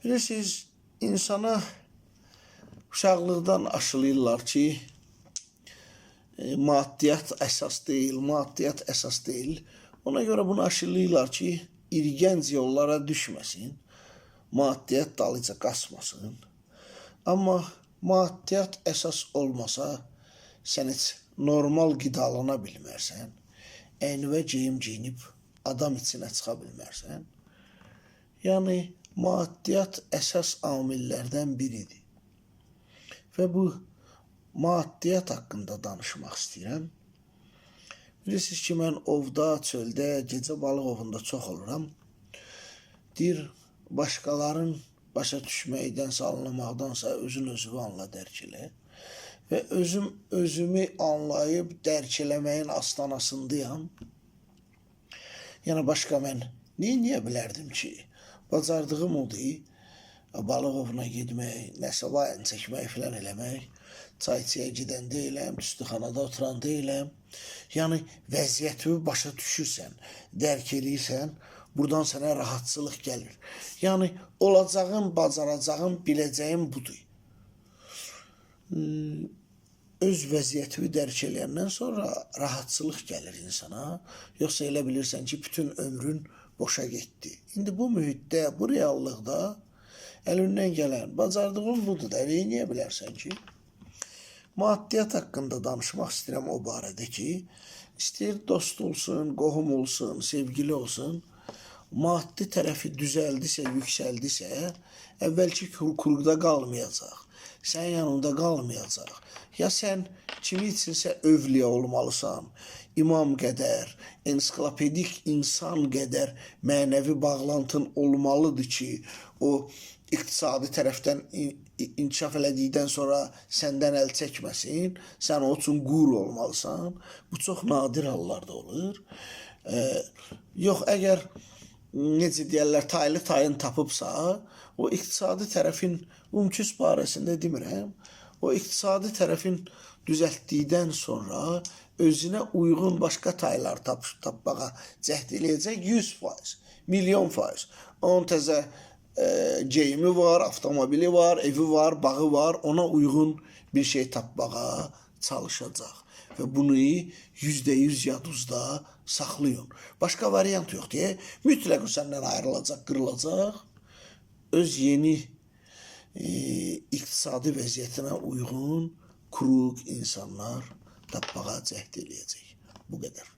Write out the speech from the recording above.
Bilirsiniz, insana uşaqlıqdan aşılayırlar ki, maddiyat əsas deyil, maddiyat əsas deyil. Ona görə bunu aşılayırlar ki, irgənc yollara düşməsin, maddiyat dalıca qaçmasın. Amma maddiyat əsas olmasa, sən heç normal qidalana bilmərsən, əynivə geyim giyinib adam içinə çıxa bilmərsən. Yəni, maddiyat əsas amillərdən biridir. Və bu maddiyat haqqında danışmaq istəyirəm. Bilirsiniz ki, mən ovda, çöldə, gecə balıq ovunda çox oluram. Deyir, başqaların başa düşməkdən, anlamaqdansa özün özünü anla, dərk elə. Və özümü anlayıb dərk eləməyin astanasındayam. Yəni, başqa mən niyə bilərdim ki, bacardığım odur, balıq ovuna getmək, nəsə vayan çəkmək filan eləmək, çayçıya gedən deyiləm, tüstüxanada oturan deyiləm. Yəni, vəziyyətimi başa düşürsən, dərk eləyirsən, buradan sənə rahatçılıq gəlir. Yəni, olacağım, bacaracağım, biləcəyim budur. Öz vəziyyətimi dərk eləyəndən sonra rahatçılıq gəlir insana. Yoxsa elə bilirsən ki, bütün ömrün boşa getdi. İndi bu mühitdə, bu reallıqda əlindən gələn, bacardığın budur da, eləyə bilərsən ki, maddiyat haqqında danışmaq istəyirəm o barədə ki, istəyir dost olsun, qohum olsun, sevgili olsun, maddi tərəfi düzəldisə, yüksəldisə, əvvəlki kurqda qalmayacaq, sən yanında qalmayacaq. Ya sən kimi içinsə övliya olmalısan, imam qədər, ensiklopedik insan qədər mənəvi bağlantın olmalıdır ki, o iqtisadi tərəfdən inkişaf elədikdən sonra səndən əl çəkməsin, sən o üçün qur olmalısan. Bu çox nadir hallarda olur. Yox, əgər, necə deyərlər, taylı tayın tapıbsa, o iqtisadi tərəfin mümküs barəsində demirəm, o iqtisadi tərəfin düzəltdikdən sonra özünə uyğun başqa taylar tapmağa cəhd eləyəcək 100%, milyon faiz. Onun təzə geyimi var, avtomobili var, evi var, bağı var, ona uyğun bir şey tapmağa çalışacaq. Və bunu %100 yadınızda saxlayın. Başqa variant yox deyə, mütləq səndən ayrılacaq, qırılacaq, öz yeni iqtisadi vəziyyətinə uyğun, kuruq insanlar tapmağa cəhd eləyəcək. Bu qədər.